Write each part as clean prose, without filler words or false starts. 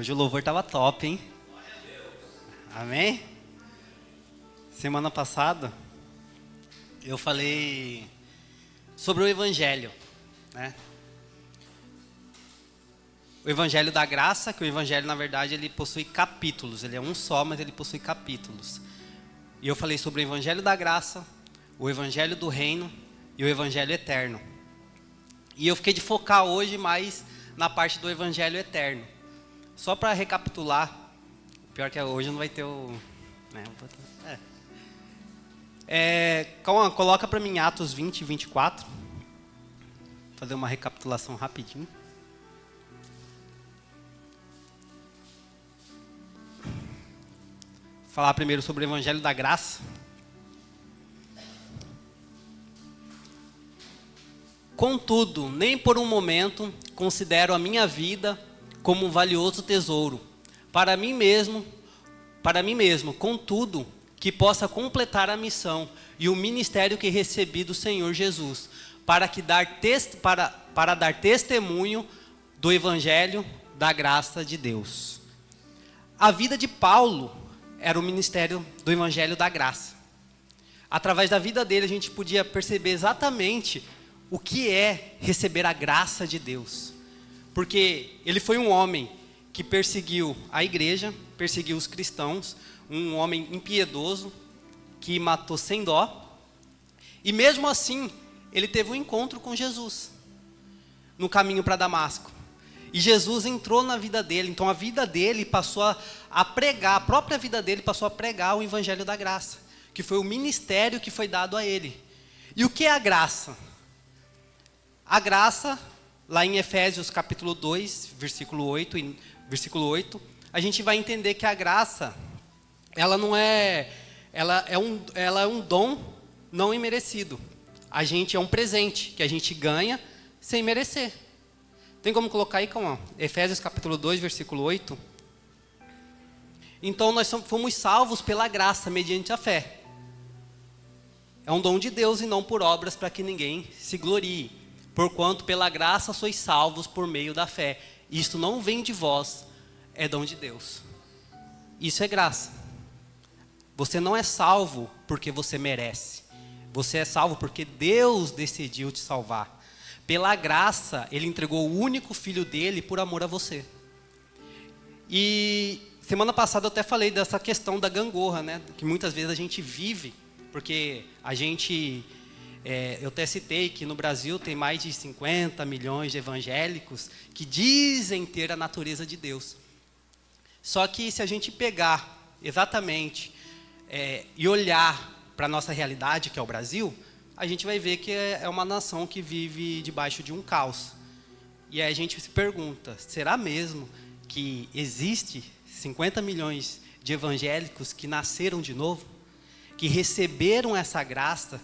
Hoje o louvor estava top, hein? Amém? Semana passada eu falei sobre o Evangelho, né? O Evangelho da Graça, que o Evangelho, na verdade, ele possui capítulos. Ele é um só, mas ele possui capítulos. E eu falei sobre o Evangelho da Graça, o Evangelho do Reino e o Evangelho Eterno. E eu fiquei de focar hoje mais na parte do Evangelho Eterno. Só para recapitular, pior que hoje não vai ter o... Coloca para mim Atos 20 e 24. Vou fazer uma recapitulação rapidinho. Falar primeiro sobre o Evangelho da Graça. Contudo, nem por um momento considero a minha vida como um valioso tesouro para mim mesmo, contudo, que possa completar a missão e o ministério que recebi do Senhor Jesus, para dar testemunho do Evangelho da graça de Deus. A vida de Paulo era o ministério do Evangelho da graça. Através da vida dele a gente podia perceber exatamente o que é receber a graça de Deus. Porque ele foi um homem que perseguiu a igreja, perseguiu os cristãos, um homem impiedoso, que matou sem dó. E mesmo assim, ele teve um encontro com Jesus, no caminho para Damasco. E Jesus entrou na vida dele, então a vida dele passou a pregar, a própria vida dele passou a pregar o Evangelho da Graça, que foi o ministério que foi dado a ele. E o que é a graça? A graça, lá em Efésios capítulo 2, versículo 8, a gente vai entender que a graça, ela é um dom não imerecido. A gente é um presente que a gente ganha sem merecer. Tem como colocar aí, calma? Efésios capítulo 2, versículo 8. Então nós fomos salvos pela graça, mediante a fé. É um dom de Deus e não por obras, para que ninguém se glorie. Porquanto pela graça sois salvos por meio da fé. Isto não vem de vós, é dom de Deus. Isso é graça. Você não é salvo porque você merece. Você é salvo porque Deus decidiu te salvar. Pela graça, Ele entregou o único filho dele por amor a você. E semana passada eu até falei dessa questão da gangorra, né? Que muitas vezes a gente vive, porque a gente... eu até citei que no Brasil tem mais de 50 milhões de evangélicos que dizem ter a natureza de Deus. Só que se a gente pegar exatamente e olhar para a nossa realidade, que é o Brasil, a gente vai ver que é uma nação que vive debaixo de um caos. E aí a gente se pergunta, será mesmo que existe 50 milhões de evangélicos que nasceram de novo? Que receberam essa graça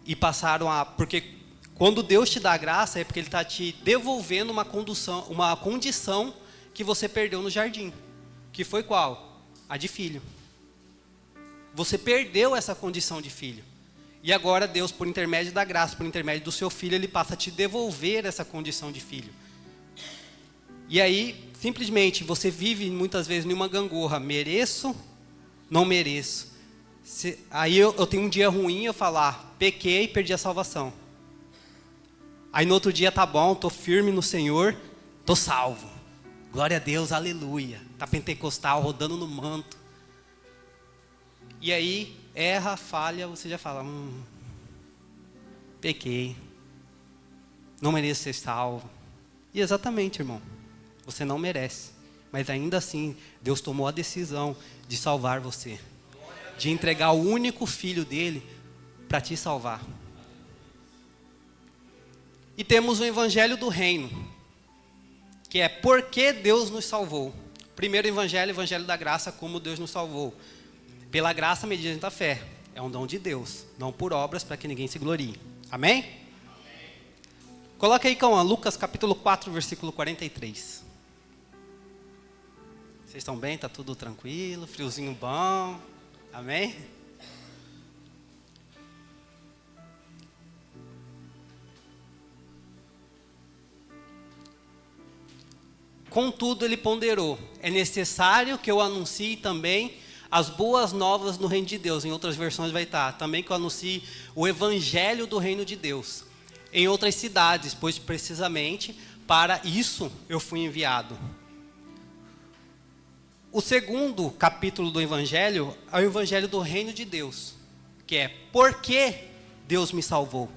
e passaram a... Porque quando Deus te dá a graça é porque Ele está te devolvendo uma condição que você perdeu no jardim. Que foi qual? A de filho. Você perdeu essa condição de filho. E agora Deus, por intermédio da graça, por intermédio do seu filho, Ele passa a te devolver essa condição de filho. E aí, simplesmente, você vive muitas vezes numa gangorra. Mereço, não mereço. Aí eu tenho um dia ruim, eu falar, pequei e perdi a salvação. Aí no outro dia tá bom, tô firme no Senhor, tô salvo. Glória a Deus, aleluia. Tá pentecostal, rodando no manto. E aí, erra, falha, você já fala, pequei. Não mereço ser salvo. E exatamente, irmão, você não merece. Mas ainda assim, Deus tomou a decisão de salvar você. De entregar o único filho dele para te salvar. E temos o Evangelho do Reino, que é por que Deus nos salvou. Primeiro Evangelho, Evangelho da Graça, como Deus nos salvou. Pela graça mediante a fé. É um dom de Deus, não por obras para que ninguém se glorie. Amém? Amém. Coloca aí com Lucas capítulo 4, versículo 43. Vocês estão bem? Está tudo tranquilo? Friozinho bom? Amém? Contudo, ele ponderou: é necessário que eu anuncie também as boas novas no reino de Deus. Em outras versões vai estar também que eu anuncie o evangelho do reino de Deus em outras cidades, pois precisamente para isso eu fui enviado. O segundo capítulo do evangelho é o evangelho do reino de Deus, que é por que Deus me salvou.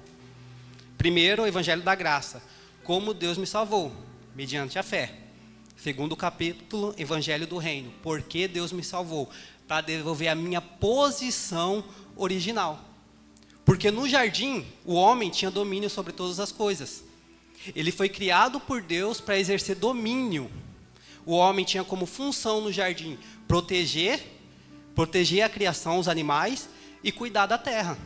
Primeiro, o evangelho da graça, como Deus me salvou, mediante a fé. Segundo capítulo, evangelho do reino, por que Deus me salvou, para devolver a minha posição original. Porque no jardim, o homem tinha domínio sobre todas as coisas. Ele foi criado por Deus para exercer domínio. O homem tinha como função no jardim proteger a criação, os animais, e cuidar da terra.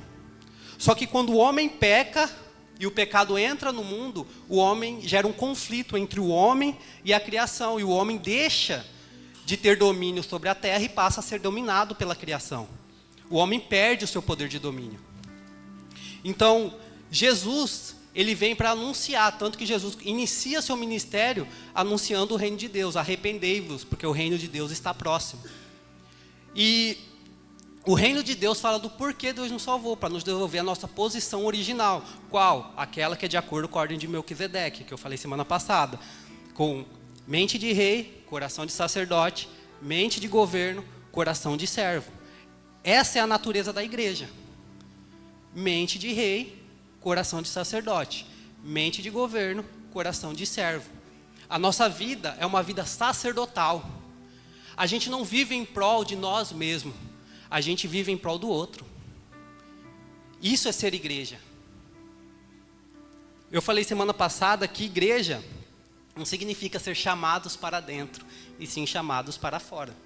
Só que quando o homem peca e o pecado entra no mundo, o homem gera um conflito entre o homem e a criação. E o homem deixa de ter domínio sobre a terra e passa a ser dominado pela criação. O homem perde o seu poder de domínio. Então, Jesus, ele vem para anunciar, tanto que Jesus inicia seu ministério anunciando o reino de Deus. Arrependei-vos, porque o reino de Deus está próximo. E o reino de Deus fala do porquê Deus nos salvou, para nos devolver a nossa posição original. Qual? Aquela que é de acordo com a ordem de Melquisedeque, que eu falei semana passada. Com mente de rei, coração de sacerdote, mente de governo, coração de servo. Essa é a natureza da igreja. Mente de rei, coração de sacerdote. Mente de governo, coração de servo. A nossa vida é uma vida sacerdotal. A gente não vive em prol de nós mesmos. A gente vive em prol do outro. Isso é ser igreja. Eu falei semana passada que igreja não significa ser chamados para dentro, e sim chamados para fora.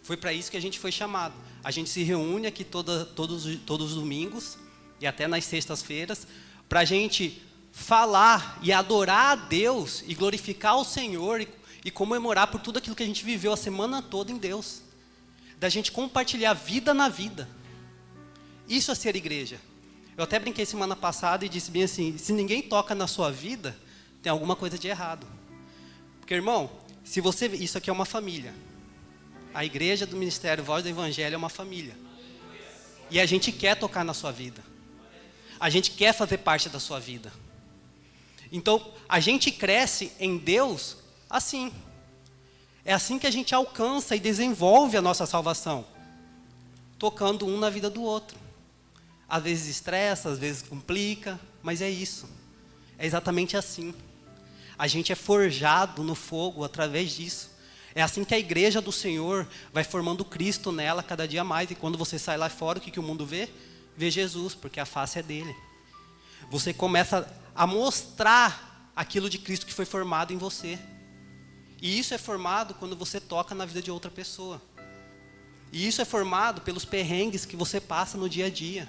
Foi para isso que a gente foi chamado. A gente se reúne aqui todos os domingos, e até nas sextas-feiras, para a gente falar e adorar a Deus, e glorificar o Senhor, e comemorar por tudo aquilo que a gente viveu a semana toda em Deus. Da gente compartilhar vida na vida. Isso é ser igreja. Eu até brinquei semana passada e disse bem assim: se ninguém toca na sua vida, tem alguma coisa de errado. Porque, irmão, se você... Isso aqui é uma família. A igreja do Ministério Voz do Evangelho é uma família. E a gente quer tocar na sua vida. A gente quer fazer parte da sua vida. Então, a gente cresce em Deus assim. É assim que a gente alcança e desenvolve a nossa salvação. Tocando um na vida do outro. Às vezes estressa, às vezes complica, mas é isso. É exatamente assim. A gente é forjado no fogo através disso. É assim que a igreja do Senhor vai formando Cristo nela cada dia mais. E quando você sai lá fora, o que o mundo vê? Vê Jesus, porque a face é dele. Você começa a mostrar aquilo de Cristo que foi formado em você. E isso é formado quando você toca na vida de outra pessoa. E isso é formado pelos perrengues que você passa no dia a dia.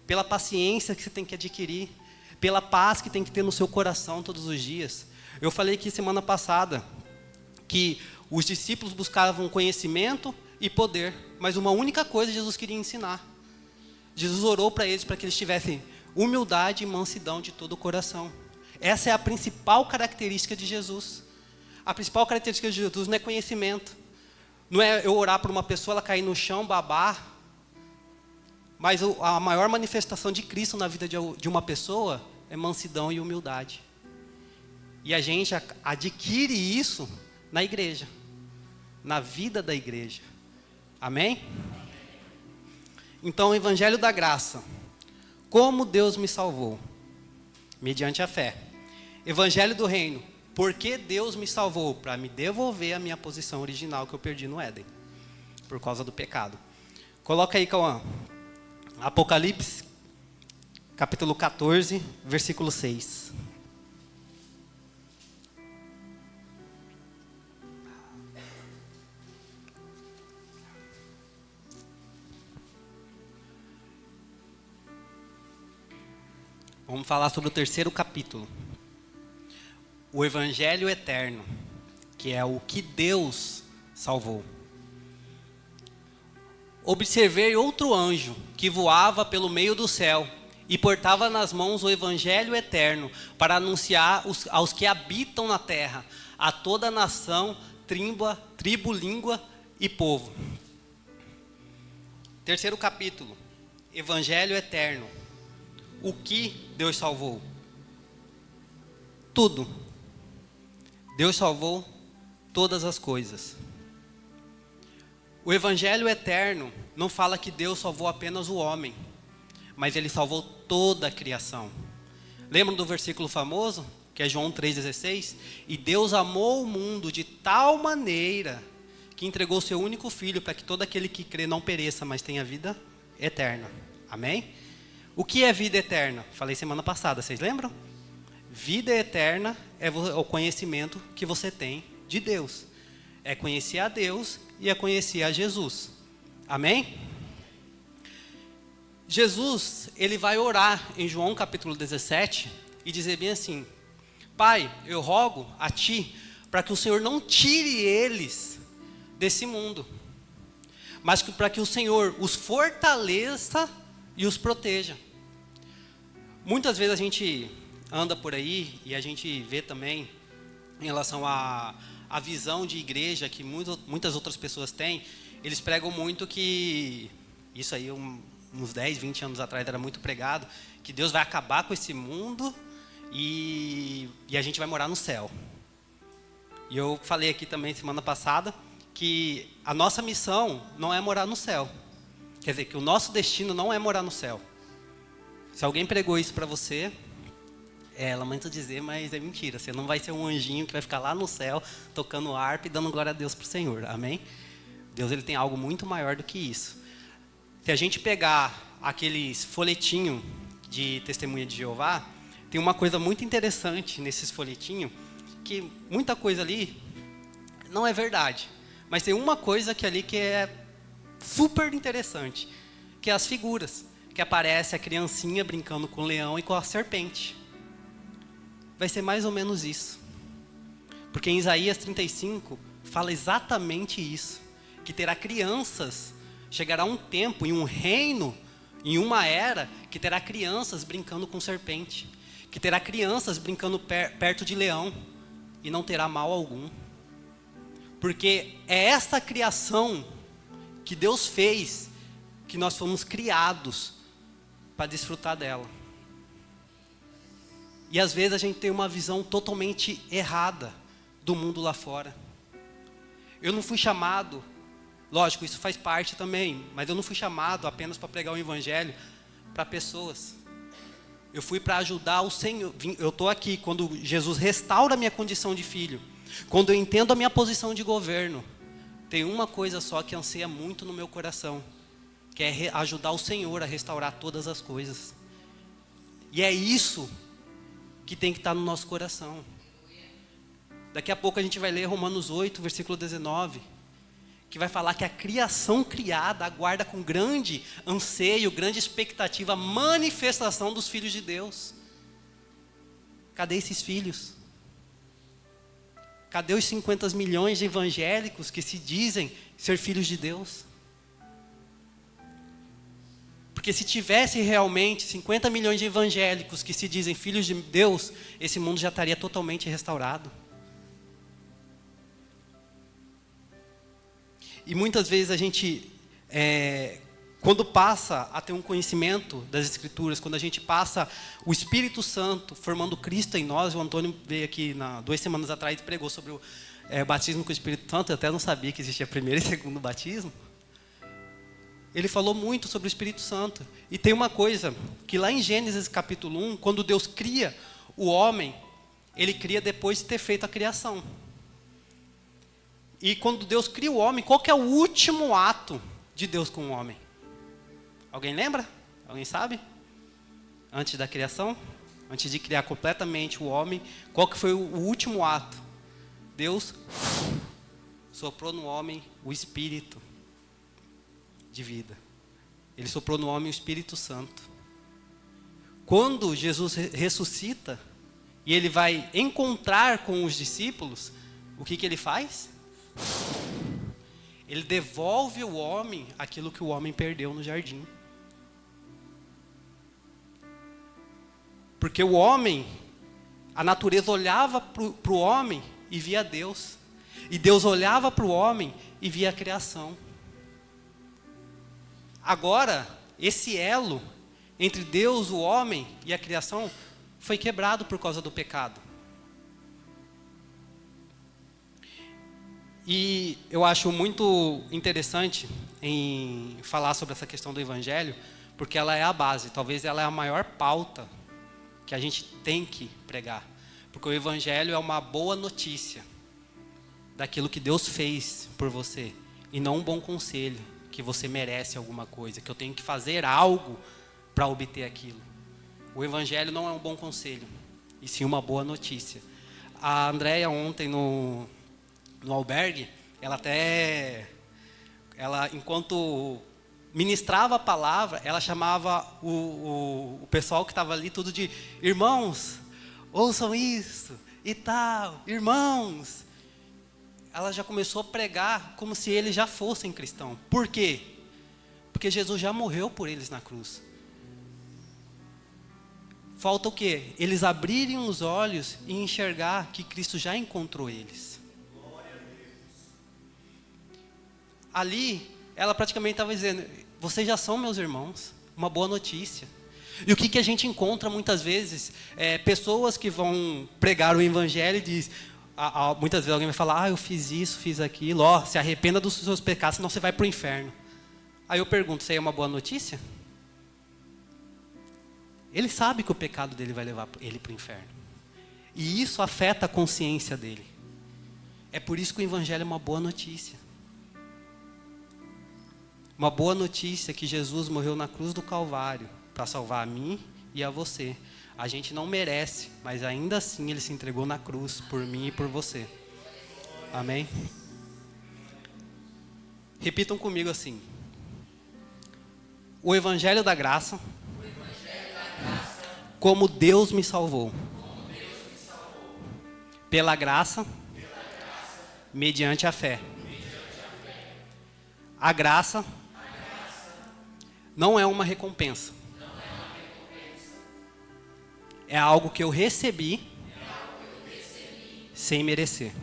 Pela paciência que você tem que adquirir. Pela paz que tem que ter no seu coração todos os dias. Eu falei aqui semana passada que os discípulos buscavam conhecimento e poder. Mas uma única coisa Jesus queria ensinar. Jesus orou para eles, para que eles tivessem humildade e mansidão de todo o coração. Essa é a principal característica de Jesus. A principal característica de Jesus não é conhecimento. Não é eu orar por uma pessoa, ela cair no chão, babar. Mas a maior manifestação de Cristo na vida de uma pessoa é mansidão e humildade. E a gente adquire isso na igreja. Na vida da igreja. Amém? Então, o Evangelho da Graça. Como Deus me salvou? Mediante a fé. Evangelho do Reino. Por que Deus me salvou? Para me devolver a minha posição original que eu perdi no Éden. Por causa do pecado. Coloca aí, Cauã. Apocalipse, capítulo 14, versículo 6. Vamos falar sobre o terceiro capítulo. O Evangelho Eterno, que é o que Deus salvou. Observei outro anjo que voava pelo meio do céu e portava nas mãos o Evangelho Eterno para anunciar aos que habitam na terra a toda nação, tribo, língua e povo. Terceiro capítulo, Evangelho eterno. O que Deus salvou? Tudo. Deus salvou todas as coisas. O Evangelho eterno não fala que Deus salvou apenas o homem, mas Ele salvou toda a criação. Lembram do versículo famoso, que é João 3,16? E Deus amou o mundo de tal maneira que entregou seu único filho para que todo aquele que crê não pereça, mas tenha vida eterna. Amém? O que é vida eterna? Falei semana passada, vocês lembram? Vida eterna é o conhecimento que você tem de Deus. É conhecer a Deus e é conhecer a Jesus. Amém? Jesus, ele vai orar em João capítulo 17 e dizer bem assim: Pai, eu rogo a Ti para que o Senhor não tire eles desse mundo, mas para que o Senhor os fortaleça e os proteja. Muitas vezes a gente anda por aí e a gente vê também em relação à visão de igreja que muitas outras pessoas têm. Eles pregam muito que, isso aí uns 10, 20 anos atrás era muito pregado, que Deus vai acabar com esse mundo e a gente vai morar no céu. E eu falei aqui também semana passada que a nossa missão não é morar no céu. Quer dizer, que o nosso destino não é morar no céu. Se alguém pregou isso para você, lamento dizer, mas é mentira. Você não vai ser um anjinho que vai ficar lá no céu tocando harpa e dando glória a Deus para o Senhor. Amém? Deus, ele tem algo muito maior do que isso. Se a gente pegar aqueles folhetinhos de testemunha de Jeová, tem uma coisa muito interessante nesses folhetinhos, que muita coisa ali não é verdade, mas tem uma coisa ali que é super interessante, que é as figuras, que aparece a criancinha brincando com o leão e com a serpente. Vai ser mais ou menos isso, porque em Isaías 35 fala exatamente isso, que terá crianças. Chegará um tempo, em um reino, em uma era, que terá crianças brincando com serpente, que terá crianças brincando perto de leão, e não terá mal algum. Porque é essa criação que Deus fez, que nós fomos criados para desfrutar dela. E às vezes a gente tem uma visão totalmente errada do mundo lá fora. Eu não fui chamado... Lógico, isso faz parte também, mas eu não fui chamado apenas para pregar o evangelho para pessoas. Eu fui para ajudar o Senhor. Eu estou aqui quando Jesus restaura a minha condição de filho. Quando eu entendo a minha posição de governo. Tem uma coisa só que anseia muito no meu coração, que é ajudar o Senhor a restaurar todas as coisas. E é isso que tem que estar no nosso coração. Daqui a pouco a gente vai ler Romanos 8, versículo 19. Que vai falar que a criação criada aguarda com grande anseio, grande expectativa, a manifestação dos filhos de Deus. Cadê esses filhos? Cadê os 50 milhões de evangélicos que se dizem ser filhos de Deus? Porque se tivesse realmente 50 milhões de evangélicos que se dizem filhos de Deus, esse mundo já estaria totalmente restaurado. E muitas vezes a gente, quando passa a ter um conhecimento das Escrituras, quando a gente passa o Espírito Santo formando Cristo em nós, o Antônio veio aqui 2 semanas atrás e pregou sobre o batismo com o Espírito Santo, eu até não sabia que existia primeiro e segundo batismo. Ele falou muito sobre o Espírito Santo. E tem uma coisa, que lá em Gênesis capítulo 1, quando Deus cria o homem, Ele cria depois de ter feito a criação. E quando Deus cria o homem, qual que é o último ato de Deus com o homem? Alguém lembra? Alguém sabe? Antes da criação? Antes de criar completamente o homem, qual que foi o último ato? Deus soprou no homem o Espírito de vida. Ele soprou no homem o Espírito Santo. Quando Jesus ressuscita, e ele vai encontrar com os discípulos, o que ele faz? Ele devolve ao homem aquilo que o homem perdeu no jardim. Porque o homem, a natureza olhava para o homem e via Deus. E Deus olhava para o homem e via a criação. Agora, esse elo entre Deus, o homem e a criação foi quebrado por causa do pecado. E eu acho muito interessante em falar sobre essa questão do Evangelho, porque ela é a base, talvez ela é a maior pauta que a gente tem que pregar. Porque o Evangelho é uma boa notícia daquilo que Deus fez por você, e não um bom conselho, que você merece alguma coisa, que eu tenho que fazer algo para obter aquilo. O Evangelho não é um bom conselho, e sim uma boa notícia. A Andréia ontem no albergue, ela enquanto ministrava a palavra, ela chamava o pessoal que estava ali tudo de irmãos, ouçam isso e tal, irmãos. Ela já começou a pregar como se eles já fossem cristãos. Por quê? Porque Jesus já morreu por eles na cruz. Falta o quê? Eles abrirem os olhos e enxergar que Cristo já encontrou eles. Ali, ela praticamente estava dizendo, vocês já são meus irmãos, uma boa notícia. E o que a gente encontra muitas vezes? Pessoas que vão pregar o Evangelho e diz, muitas vezes alguém vai falar, eu fiz isso, fiz aquilo, se arrependa dos seus pecados, senão você vai para o inferno. Aí eu pergunto, isso aí é uma boa notícia? Ele sabe que o pecado dele vai levar ele para o inferno. E isso afeta a consciência dele. É por isso que o Evangelho é uma boa notícia. Uma boa notícia que Jesus morreu na cruz do Calvário para salvar a mim e a você. A gente não merece, mas ainda assim Ele se entregou na cruz por mim e por você. Amém? Repitam comigo assim. O Evangelho da Graça, como Deus me salvou. Pela graça, mediante a fé. A graça não é uma recompensa. É algo que eu recebi sem merecer.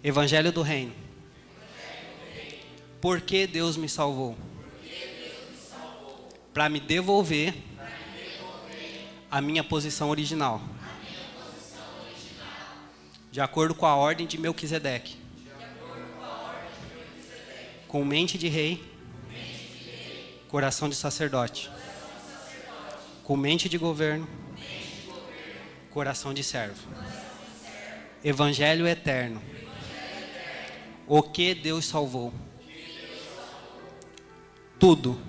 Evangelho do Reino. Por que Deus me salvou? Para me devolver a minha posição original. De acordo com a ordem de Melquisedeque. Com mente de rei, coração de sacerdote. Com mente de governo, coração de servo. Evangelho eterno. O que Deus salvou? Tudo.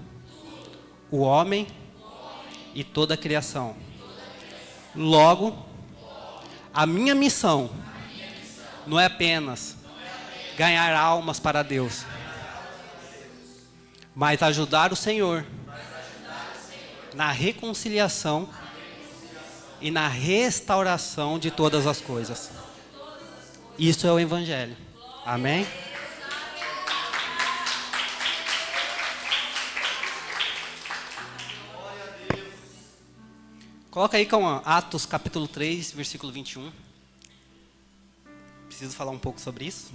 O homem e toda a criação. Logo, a minha missão não é apenas ganhar almas para Deus, mas ajudar o Senhor na reconciliação e na restauração de todas as coisas. Isso é o Evangelho. Amém? Coloca aí com Atos capítulo 3, versículo 21. Preciso falar um pouco sobre isso.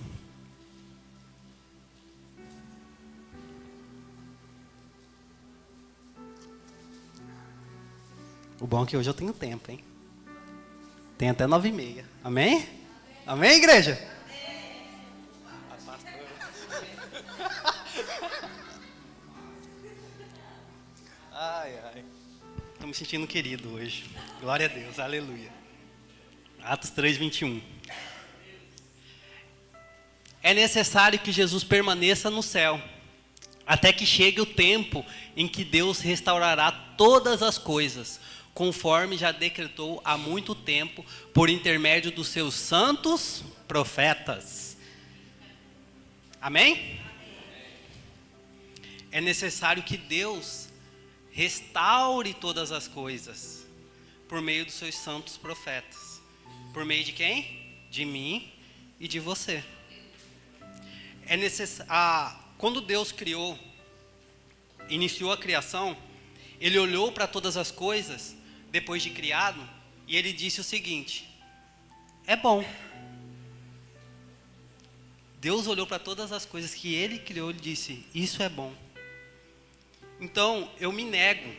O bom é que hoje eu tenho tempo, hein? Tem até 9h30. Amém? Amém, igreja? Amém. A pastora. Ai, ai. Estou me sentindo querido hoje. Glória a Deus, aleluia. Atos 3, 21. É necessário que Jesus permaneça no céu, até que chegue o tempo em que Deus restaurará todas as coisas, conforme já decretou há muito tempo, por intermédio dos seus santos profetas. Amém? É necessário que Deus restaure todas as coisas, por meio dos seus santos profetas. Por meio de quem? De mim e de você. É necessário. Quando Deus iniciou a criação, Ele olhou para todas as coisas, depois de criado, e Ele disse o seguinte: é bom. Deus olhou para todas as coisas que Ele criou e disse, isso é bom. Então, eu me nego,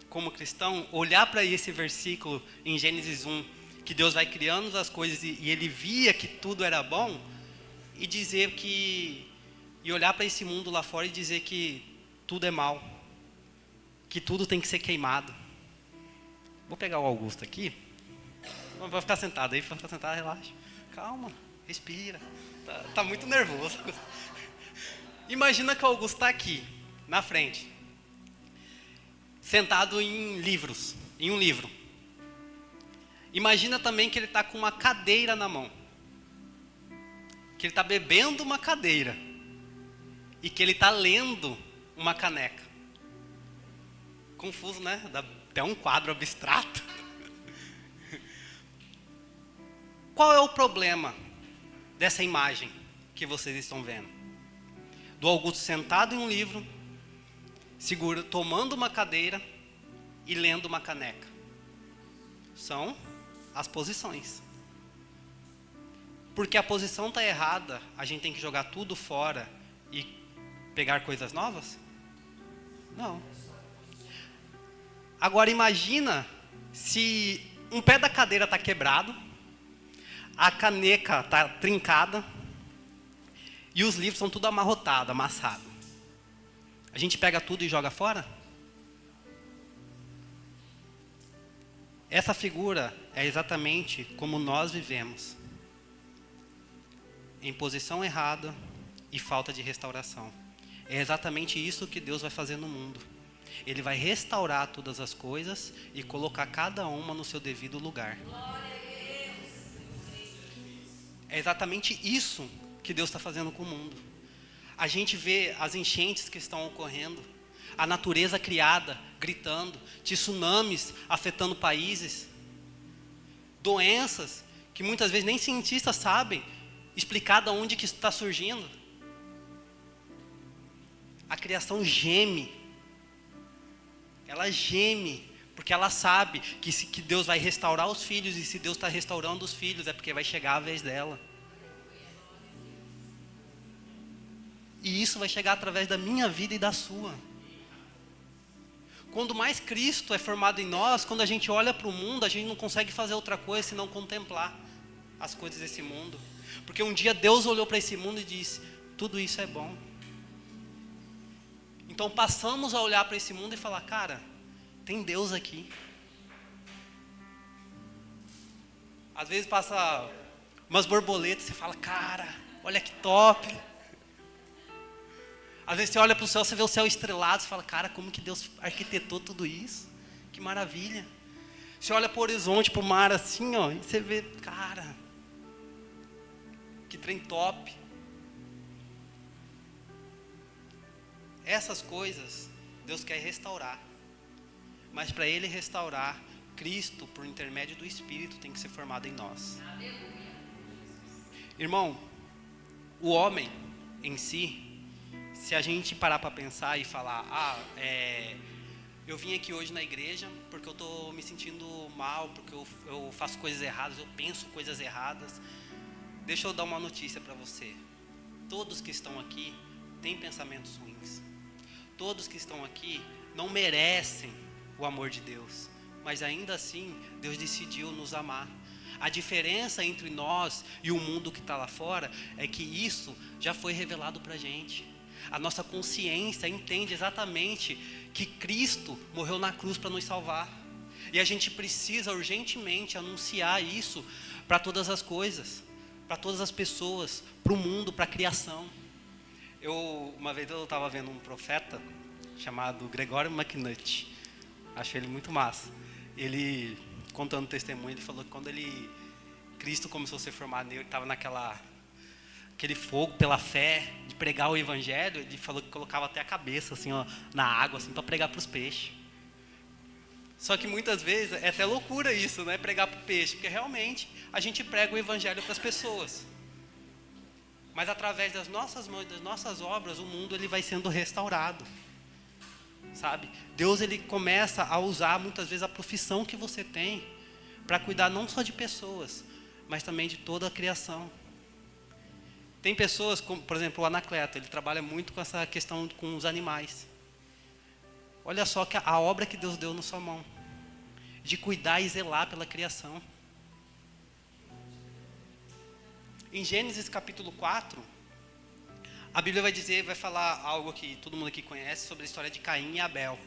como cristão, olhar para esse versículo em Gênesis 1, que Deus vai criando as coisas e Ele via que tudo era bom, e dizer que, e olhar para esse mundo lá fora e dizer que tudo é mal, que tudo tem que ser queimado. Vou pegar o Augusto aqui. Vai ficar sentado aí, vai ficar sentado, relaxa. Calma, respira. Tá muito nervoso. Imagina que o Augusto está aqui, na frente, sentado em livros, em um livro. Imagina também que ele está com uma cadeira na mão. Que ele está bebendo uma cadeira. E que ele está lendo uma caneca. Confuso, né? Dá até um quadro abstrato. Qual é o problema dessa imagem que vocês estão vendo? Do Augusto sentado em um livro, tomando uma cadeira e lendo uma caneca. São as posições. Porque a posição está errada, a gente tem que jogar tudo fora e pegar coisas novas? Não. Agora imagina se um pé da cadeira está quebrado, a caneca está trincada e os livros são tudo amarrotado, amassado. A gente pega tudo e joga fora? Essa figura é exatamente como nós vivemos. Em posição errada e falta de restauração. É exatamente isso que Deus vai fazer no mundo. Ele vai restaurar todas as coisas e colocar cada uma no seu devido lugar. É exatamente isso que Deus está fazendo com o mundo. A gente vê as enchentes que estão ocorrendo, a natureza criada, gritando, tsunamis afetando países, doenças que muitas vezes nem cientistas sabem explicar de onde que está surgindo. A criação geme. Ela geme, porque ela sabe que Deus vai restaurar os filhos, e se Deus está restaurando os filhos, é porque vai chegar a vez dela. E isso vai chegar através da minha vida e da sua. Quando mais Cristo é formado em nós, quando a gente olha para o mundo, a gente não consegue fazer outra coisa senão contemplar as coisas desse mundo. Porque um dia Deus olhou para esse mundo e disse, tudo isso é bom. Então passamos a olhar para esse mundo e falar, cara, tem Deus aqui. Às vezes passa umas borboletas e você fala, cara, olha que top. Às vezes você olha para o céu, você vê o céu estrelado, você fala, cara, como que Deus arquitetou tudo isso? Que maravilha. Você olha para o horizonte, para o mar assim, ó, e você vê, cara, que trem top. Essas coisas Deus quer restaurar. Mas para Ele restaurar, Cristo, por intermédio do Espírito, tem que ser formado em nós. Irmão, o homem em si, se a gente parar para pensar e falar, eu vim aqui hoje na igreja porque eu estou me sentindo mal, porque eu faço coisas erradas, eu penso coisas erradas. Deixa eu dar uma notícia para você. Todos que estão aqui têm pensamentos ruins. Todos que estão aqui não merecem o amor de Deus, mas ainda assim Deus decidiu nos amar. A diferença entre nós e o mundo que está lá fora é que isso já foi revelado para a gente. A nossa consciência entende exatamente que Cristo morreu na cruz para nos salvar. E a gente precisa urgentemente anunciar isso para todas as coisas, para todas as pessoas, para o mundo, para a criação. Uma vez eu estava vendo um profeta chamado Gregory McNutt. Acho ele muito massa. Ele, contando testemunho, ele falou que quando Cristo começou a ser formado nele, ele estava aquele fogo pela fé, de pregar o evangelho. Ele falou que colocava até a cabeça assim, ó, na água assim, para pregar para os peixes. Só que muitas vezes é até loucura isso, né? Pregar para o peixe, porque realmente a gente prega o evangelho para as pessoas. Mas através das nossas mãos, das nossas obras, o mundo ele vai sendo restaurado. Sabe? Deus ele começa a usar muitas vezes a profissão que você tem para cuidar não só de pessoas, mas também de toda a criação. Tem pessoas, como, por exemplo, o Anacleto, ele trabalha muito com essa questão com os animais. Olha só que a obra que Deus deu na sua mão, de cuidar e zelar pela criação. Em Gênesis capítulo 4, a Bíblia vai falar algo que todo mundo aqui conhece, sobre a história de Caim e Abel.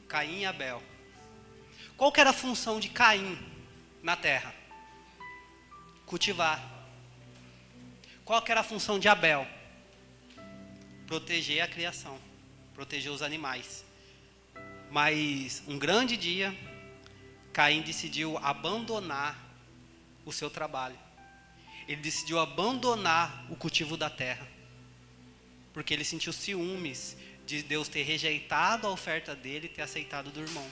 Caim e Abel. Qual que era a função de Caim na terra? Cultivar. Qual que era a função de Abel? Proteger a criação, proteger os animais. Mas um grande dia, Caim decidiu abandonar o seu trabalho. Ele decidiu abandonar o cultivo da terra, porque ele sentiu ciúmes de Deus ter rejeitado a oferta dele e ter aceitado do irmão.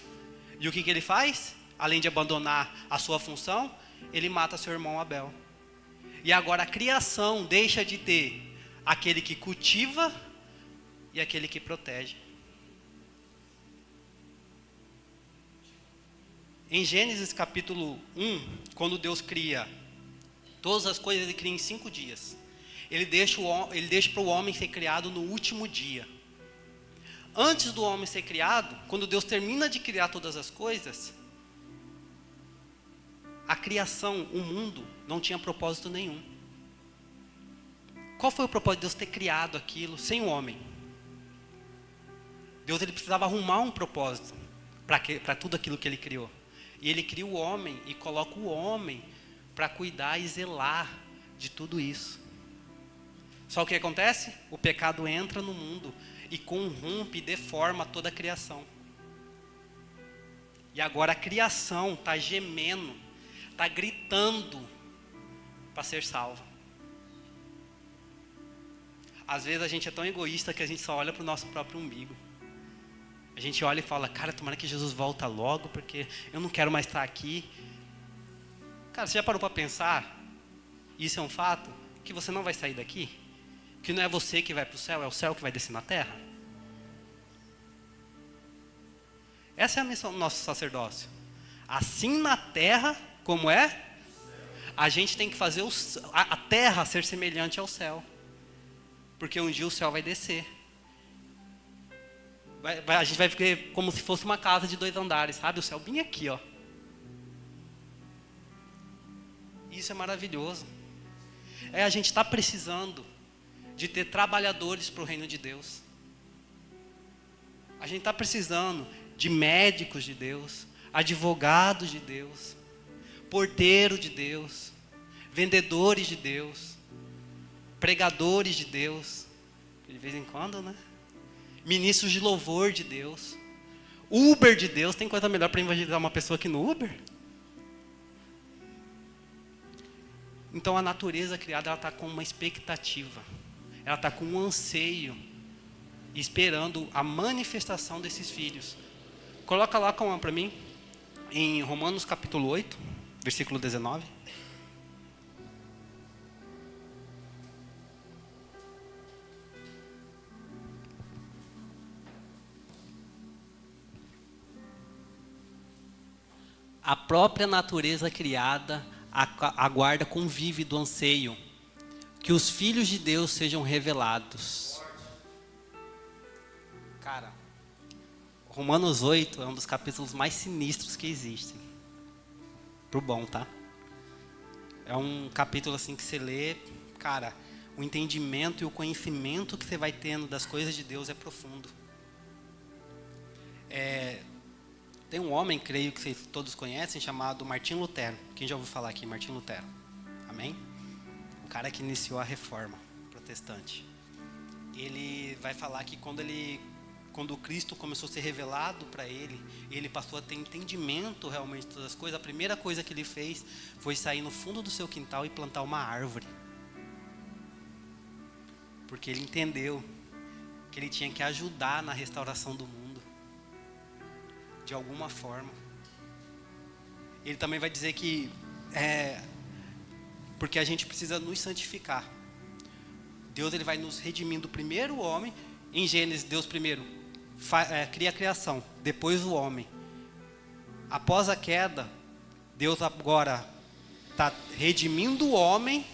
E o que ele faz? Além de abandonar a sua função, ele mata seu irmão Abel. E agora a criação deixa de ter aquele que cultiva e aquele que protege. Em Gênesis capítulo 1, quando Deus cria todas as coisas, ele cria em 5 dias. Ele deixa para o homem ser criado no último dia. Antes do homem ser criado, quando Deus termina de criar todas as coisas, a criação, o mundo, não tinha propósito nenhum. Qual foi o propósito de Deus ter criado aquilo sem o homem? Deus ele precisava arrumar um propósito para tudo aquilo que ele criou. E ele cria o homem e coloca o homem para cuidar e zelar de tudo isso. Só o que acontece? O pecado entra no mundo e corrompe e deforma toda a criação. E agora a criação está gemendo, está gritando para ser salva. Às vezes a gente é tão egoísta que a gente só olha para o nosso próprio umbigo. A gente olha e fala, cara, tomara que Jesus volta logo, porque eu não quero mais estar aqui. Cara, você já parou para pensar, isso é um fato, que você não vai sair daqui? Que não é você que vai para o céu, é o céu que vai descer na terra? Essa é a missão do nosso sacerdócio. Assim na terra, como é? A gente tem que fazer a terra ser semelhante ao céu. Porque um dia o céu vai descer. A gente vai ver como se fosse uma casa de 2 andares, sabe? O céu bem aqui, ó. Isso é maravilhoso. A gente está precisando de ter trabalhadores para o reino de Deus. A gente está precisando de médicos de Deus, advogados de Deus, porteiro de Deus, vendedores de Deus, pregadores de Deus, de vez em quando, né? Ministros de louvor de Deus, Uber de Deus. Tem coisa melhor para evangelizar uma pessoa que no Uber? Então a natureza criada, ela está com uma expectativa, ela está com um anseio, esperando a manifestação desses filhos. Coloca lá para mim, em Romanos capítulo 8, versículo 19. A própria natureza criada aguarda com vívido anseio que os filhos de Deus sejam revelados. Cara, Romanos 8 é um dos capítulos mais sinistros que existem. Pro bom, tá? É um capítulo assim que você lê, cara, o entendimento e o conhecimento que você vai tendo das coisas de Deus é profundo. Tem um homem, creio que vocês todos conhecem, chamado Martinho Lutero. Quem já ouviu falar aqui, Martinho Lutero? Amém? O cara que iniciou a reforma protestante. Ele vai falar que quando o Cristo começou a ser revelado para ele, ele passou a ter entendimento realmente de todas as coisas. A primeira coisa que ele fez foi sair no fundo do seu quintal e plantar uma árvore. Porque ele entendeu que ele tinha que ajudar na restauração do mundo, de alguma forma. Ele também vai dizer que porque a gente precisa nos santificar. Deus ele vai nos redimindo primeiro o homem. Em Gênesis, Deus primeiro cria a criação, depois o homem. Após a queda, Deus agora está redimindo o homem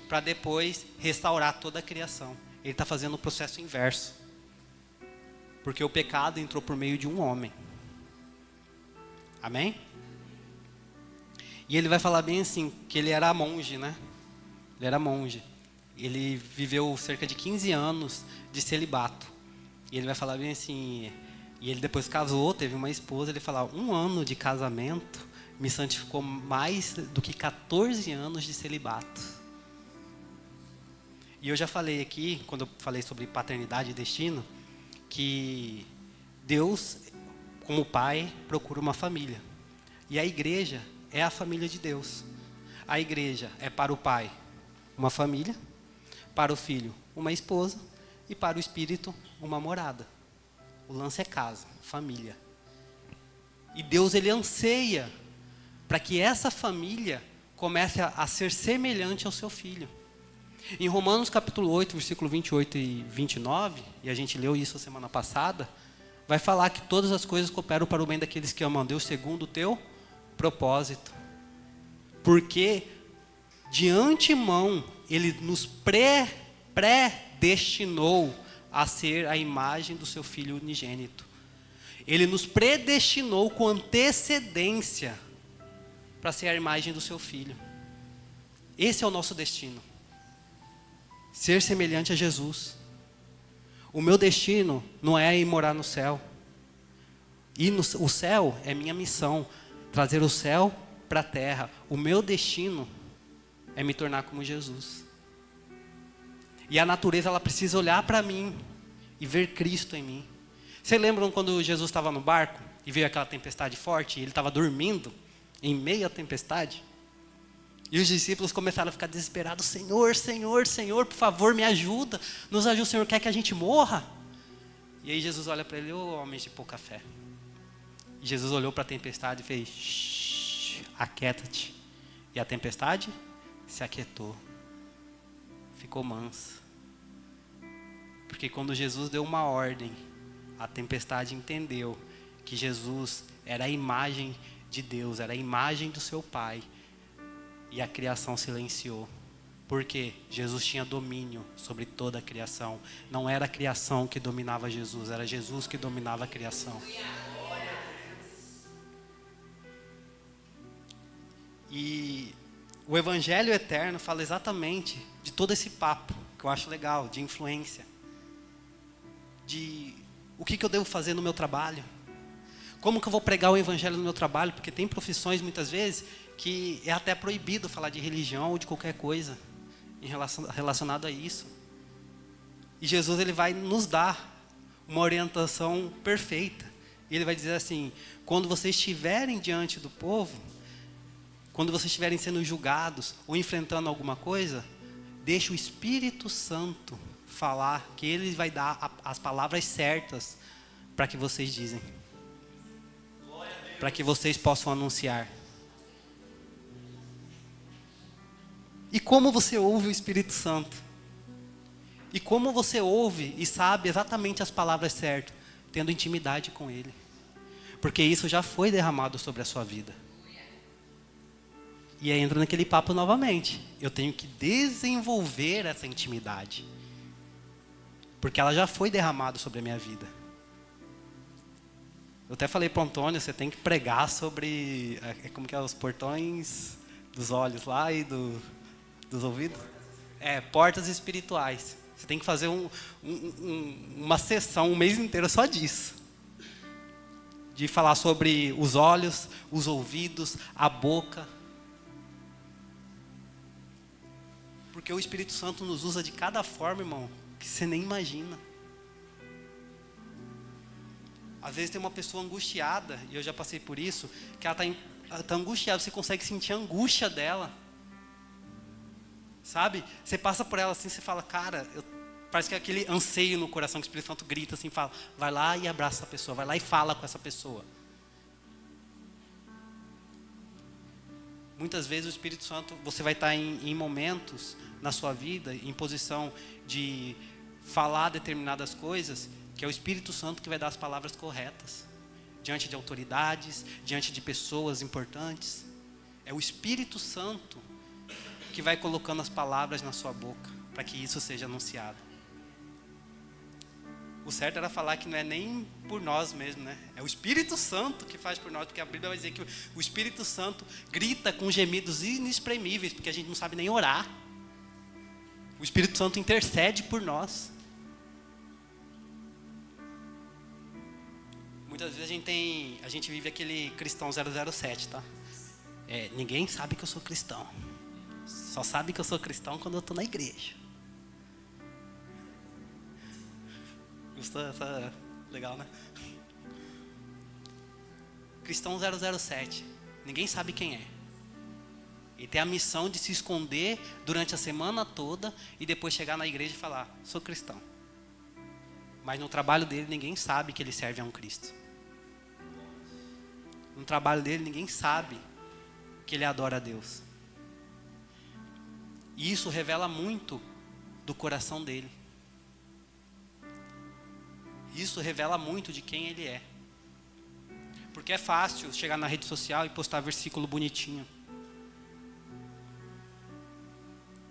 para depois restaurar toda a criação. Ele está fazendo o processo inverso. Porque o pecado entrou por meio de um homem. Amém? E ele vai falar bem assim, que ele era monge, né? Ele era monge. Ele viveu cerca de 15 anos de celibato. E ele vai falar bem assim, e ele depois casou, teve uma esposa, ele fala, 1 ano de casamento me santificou mais do que 14 anos de celibato. E eu já falei aqui, quando eu falei sobre paternidade e destino, que Deus, como pai, procura uma família. E a igreja é a família de Deus. A igreja é para o pai uma família, para o filho uma esposa e para o espírito uma morada. O lance é casa, família. E Deus, ele anseia para que essa família comece a ser semelhante ao seu filho. Em Romanos capítulo 8, versículo 28 e 29, e a gente leu isso a semana passada, vai falar que todas as coisas cooperam para o bem daqueles que amam a Deus segundo o teu propósito. Porque de antemão ele nos predestinou a ser a imagem do seu Filho unigênito. Ele nos predestinou com antecedência para ser a imagem do seu Filho. Esse é o nosso destino. Ser semelhante a Jesus. O meu destino não é ir morar no céu. O céu é minha missão. Trazer o céu para a terra. O meu destino é me tornar como Jesus. E a natureza, ela precisa olhar para mim e ver Cristo em mim. Vocês lembram quando Jesus estava no barco e veio aquela tempestade forte e ele estava dormindo em meio à tempestade? E os discípulos começaram a ficar desesperados. Senhor, Senhor, Senhor, por favor, me ajuda. Nos ajuda, o Senhor quer que a gente morra? E aí Jesus olha para ele, ô homens de pouca fé. E Jesus olhou para a tempestade e fez, shh, aquieta-te. E a tempestade se aquietou. Ficou mansa. Porque quando Jesus deu uma ordem, a tempestade entendeu que Jesus era a imagem de Deus, era a imagem do seu Pai. E a criação silenciou. Porque Jesus tinha domínio sobre toda a criação. Não era a criação que dominava Jesus, era Jesus que dominava a criação. E o Evangelho Eterno fala exatamente de todo esse papo, que eu acho legal, de influência. De o que eu devo fazer no meu trabalho. Como que eu vou pregar o Evangelho no meu trabalho? Porque tem profissões, muitas vezes, que é até proibido falar de religião ou de qualquer coisa relacionado a isso. E Jesus, ele vai nos dar uma orientação perfeita. E ele vai dizer assim, quando vocês estiverem diante do povo, quando vocês estiverem sendo julgados ou enfrentando alguma coisa, deixe o Espírito Santo falar, que ele vai dar as palavras certas para que vocês dizem. Para que vocês possam anunciar. E como você ouve o Espírito Santo? E como você ouve e sabe exatamente as palavras certas? Tendo intimidade com Ele. Porque isso já foi derramado sobre a sua vida. E aí entra naquele papo novamente. Eu tenho que desenvolver essa intimidade. Porque ela já foi derramada sobre a minha vida. Eu até falei para o Antônio, você tem que pregar sobre, como que é, os portões dos olhos lá e dos ouvidos? Portas espirituais. Você tem que fazer uma sessão, um mês inteiro só disso. De falar sobre os olhos, os ouvidos, a boca. Porque o Espírito Santo nos usa de cada forma, irmão, que você nem imagina. Às vezes tem uma pessoa angustiada, e eu já passei por isso, que ela está angustiada, você consegue sentir a angústia dela. Sabe? Você passa por ela assim, você fala, cara, parece que é aquele anseio no coração que o Espírito Santo grita assim, fala, vai lá e abraça essa pessoa, vai lá e fala com essa pessoa. Muitas vezes o Espírito Santo, você vai estar em momentos na sua vida, em posição de falar determinadas coisas, que é o Espírito Santo que vai dar as palavras corretas. Diante de autoridades, diante de pessoas importantes. É o Espírito Santo que vai colocando as palavras na sua boca, para que isso seja anunciado. O certo era falar que não é nem por nós mesmos, né? É o Espírito Santo que faz por nós, porque a Bíblia vai dizer que o Espírito Santo grita com gemidos inexprimíveis, porque a gente não sabe nem orar. O Espírito Santo intercede por nós. Muitas vezes a gente vive aquele cristão 007, tá? Ninguém sabe que eu sou cristão. Só sabe que eu sou cristão quando eu estou na igreja. Legal, né? Cristão 007. Ninguém sabe quem é. E tem a missão de se esconder durante a semana toda e depois chegar na igreja e falar, sou cristão. Mas no trabalho dele ninguém sabe que ele serve a um Cristo. No trabalho dele ninguém sabe que ele adora a Deus. E isso revela muito do coração dele. Isso revela muito de quem ele é. Porque é fácil chegar na rede social e postar versículo bonitinho.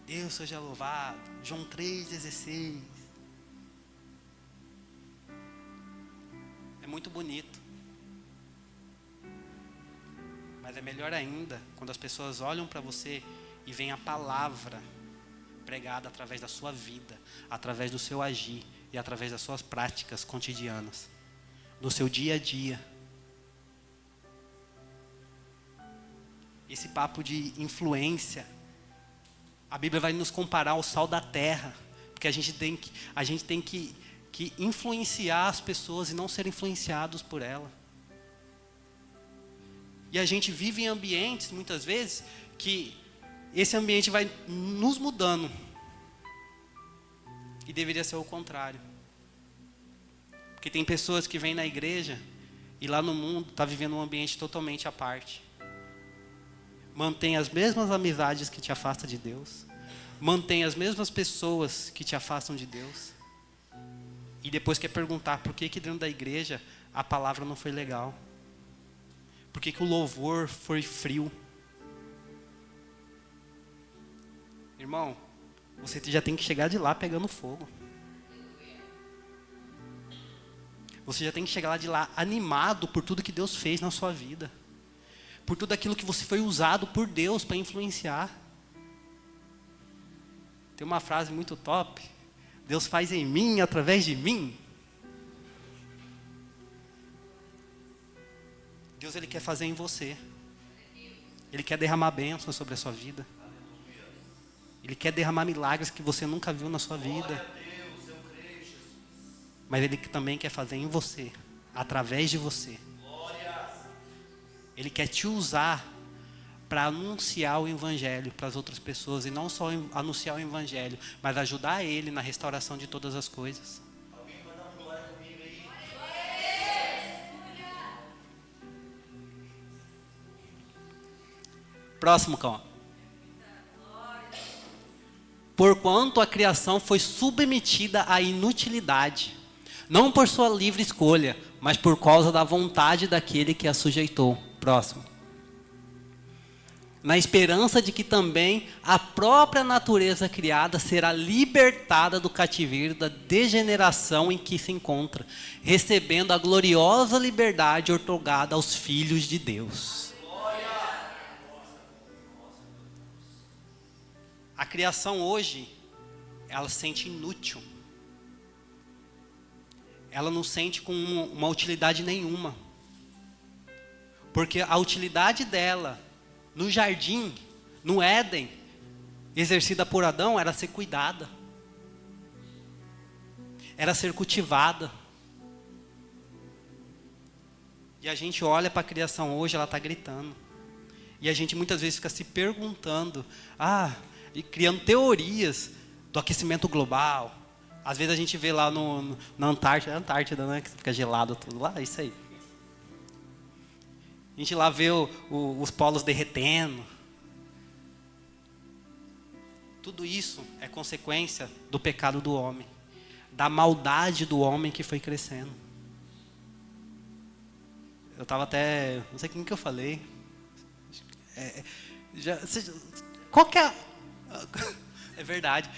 Deus seja louvado. João 3,16. É muito bonito. Mas é melhor ainda quando as pessoas olham para você e veem a palavra pregada através da sua vida, através do seu agir e através das suas práticas cotidianas, no seu dia a dia. Esse papo de influência, a Bíblia vai nos comparar ao sal da terra, porque a gente tem que influenciar as pessoas e não ser influenciados por ela. E a gente vive em ambientes, muitas vezes, que esse ambiente vai nos mudando. E deveria ser o contrário. Porque tem pessoas que vêm na igreja e lá no mundo está vivendo um ambiente totalmente à parte. Mantém as mesmas amizades que te afastam de Deus. Mantém as mesmas pessoas que te afastam de Deus. E depois quer perguntar por que dentro da igreja a palavra não foi legal. Por que o louvor foi frio. Irmão, você já tem que chegar de lá pegando fogo. Você já tem que chegar lá de lá animado por tudo que Deus fez na sua vida. Por tudo aquilo que você foi usado por Deus para influenciar. Tem uma frase muito top. Deus faz em mim, através de mim. Deus, Ele quer fazer em você. Ele quer derramar bênçãos sobre a sua vida. Ele quer derramar milagres que você nunca viu na sua vida. Mas Ele também quer fazer em você, através de você. Ele quer te usar para anunciar o Evangelho para as outras pessoas. E não só anunciar o Evangelho, mas ajudar Ele na restauração de todas as coisas. Alguém vai dar glória comigo aí? Próximo, calma. Porquanto a criação foi submetida à inutilidade, não por sua livre escolha, mas por causa da vontade daquele que a sujeitou. Próximo. Na esperança de que também a própria natureza criada será libertada do cativeiro da degeneração em que se encontra, recebendo a gloriosa liberdade outorgada aos filhos de Deus. A criação hoje, ela se sente inútil. Ela não sente com uma utilidade nenhuma. Porque a utilidade dela, no jardim, no Éden, exercida por Adão, era ser cuidada. Era ser cultivada. E a gente olha para a criação hoje, ela está gritando. E a gente muitas vezes fica se perguntando, e criando teorias do aquecimento global. Às vezes a gente vê lá na Antártida, né, que fica gelado tudo lá, é isso aí. A gente lá vê os polos derretendo. Tudo isso é consequência do pecado do homem, da maldade do homem que foi crescendo. Eu estava até, não sei quem que eu falei. Qual que é É verdade.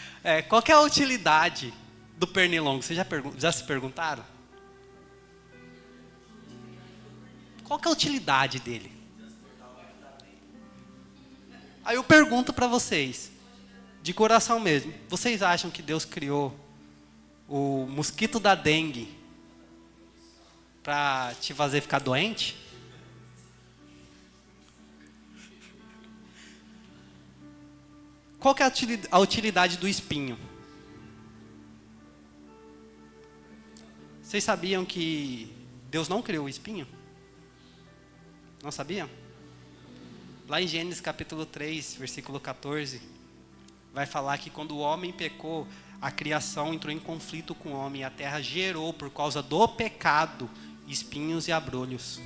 Qual que é a utilidade do pernilongo? Vocês já se perguntaram? Qual que é a utilidade dele? Aí eu pergunto para vocês, de coração mesmo, vocês acham que Deus criou o mosquito da dengue para te fazer ficar doente? Qual que é a utilidade do espinho? Vocês sabiam que Deus não criou o espinho? Não sabiam? Lá em Gênesis capítulo 3, versículo 14, vai falar que quando o homem pecou, a criação entrou em conflito com o homem e a terra gerou, por causa do pecado, espinhos e abrolhos.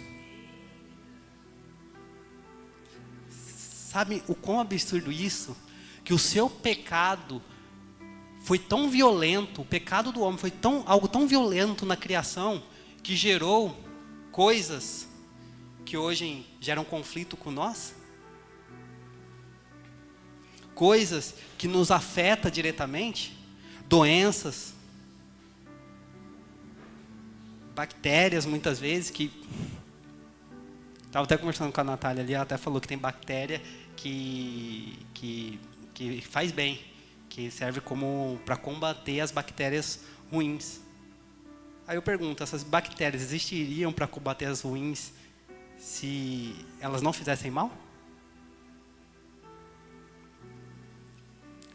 Sabe o quão absurdo isso? Que o seu pecado foi tão violento, o pecado do homem foi algo tão violento na criação, que gerou coisas que hoje geram conflito com nós. Coisas que nos afetam diretamente, doenças, bactérias muitas vezes que... Estava até conversando com a Natália ali, ela até falou que tem bactéria que faz bem, que serve como para combater as bactérias ruins. Aí eu pergunto, essas bactérias existiriam para combater as ruins se elas não fizessem mal?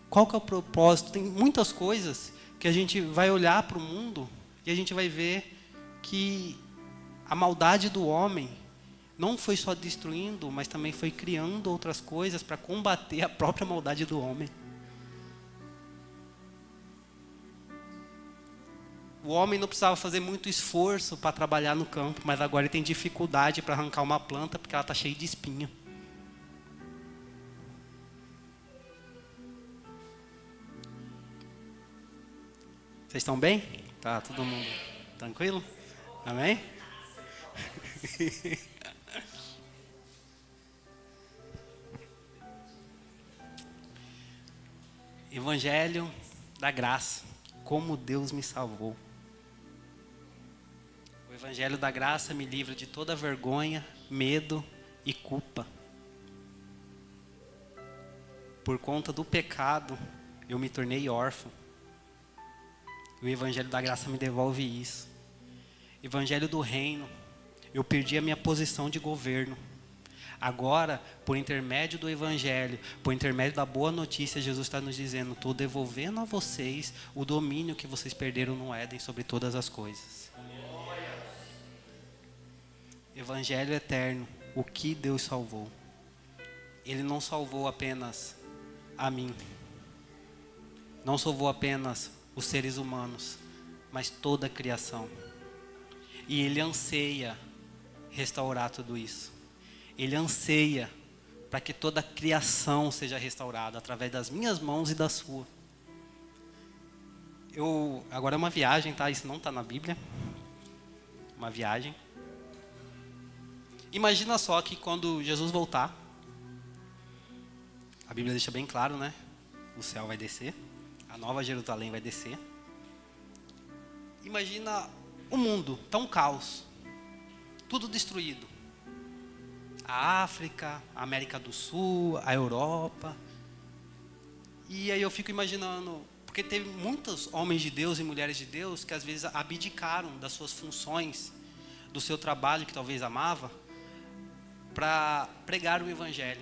Qual que é o propósito? Tem muitas coisas que a gente vai olhar para o mundo e a gente vai ver que a maldade do homem não foi só destruindo, mas também foi criando outras coisas para combater a própria maldade do homem. O homem não precisava fazer muito esforço para trabalhar no campo, mas agora ele tem dificuldade para arrancar uma planta porque ela está cheia de espinho. Vocês estão bem? Tá todo mundo tranquilo? Amém? Evangelho da graça, como Deus me salvou. O Evangelho da graça me livra de toda vergonha, medo e culpa. Por conta do pecado, eu me tornei órfão. O Evangelho da graça me devolve isso. Evangelho do reino, eu perdi a minha posição de governo. Agora, por intermédio do Evangelho, por intermédio da boa notícia, Jesus está nos dizendo: estou devolvendo a vocês o domínio que vocês perderam no Éden sobre todas as coisas. Evangelho eterno, o que Deus salvou. Ele não salvou apenas a mim, não salvou apenas os seres humanos, mas toda a criação. E Ele anseia restaurar tudo isso. Ele anseia para que toda a criação seja restaurada através das minhas mãos e da sua. Agora é uma viagem, tá? Isso não está na Bíblia. Uma viagem. Imagina só que quando Jesus voltar, a Bíblia deixa bem claro, né? O céu vai descer, a nova Jerusalém vai descer. Imagina o mundo, tá um caos, tudo destruído. A África, a América do Sul, a Europa. E aí eu fico imaginando, porque teve muitos homens de Deus e mulheres de Deus que às vezes abdicaram das suas funções, do seu trabalho que talvez amava, para pregar o Evangelho.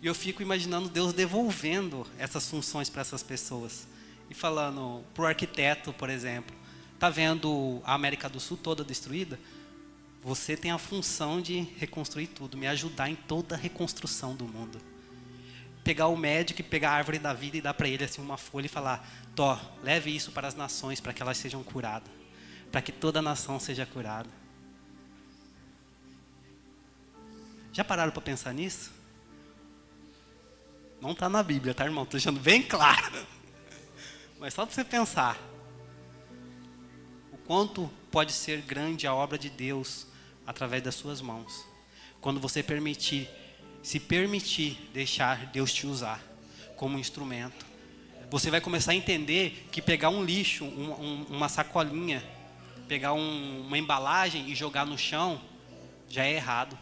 E eu fico imaginando Deus devolvendo essas funções para essas pessoas. E falando para o arquiteto, por exemplo, está vendo a América do Sul toda destruída? Você tem a função de reconstruir tudo, me ajudar em toda a reconstrução do mundo. Pegar o médico e pegar a árvore da vida e dar para ele assim uma folha e falar: Tó, leve isso para as nações para que elas sejam curadas, para que toda a nação seja curada. Já pararam para pensar nisso? Não está na Bíblia, tá, irmão? Estou deixando bem claro. Mas só para você pensar. O quanto pode ser grande a obra de Deus através das suas mãos. Quando você se permitir deixar Deus te usar. como instrumento. Você vai começar a entender que pegar um lixo, uma sacolinha, pegar uma embalagem e jogar no chão, já é errado.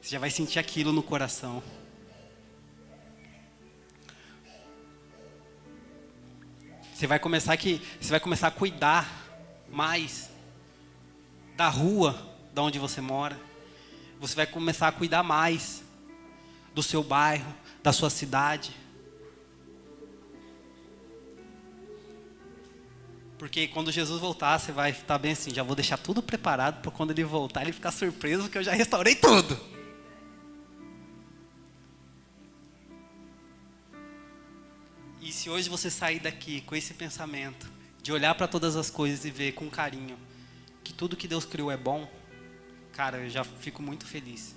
Você já vai sentir aquilo no coração. Você vai começar a cuidar mais da rua da onde você mora. Você vai começar a cuidar mais do seu bairro, da sua cidade. Porque quando Jesus voltar, você vai estar bem assim, já vou deixar tudo preparado para quando ele voltar, ele ficar surpreso que eu já restaurei tudo. E se hoje você sair daqui com esse pensamento, de olhar para todas as coisas e ver com carinho que tudo que Deus criou é bom, cara, eu já fico muito feliz.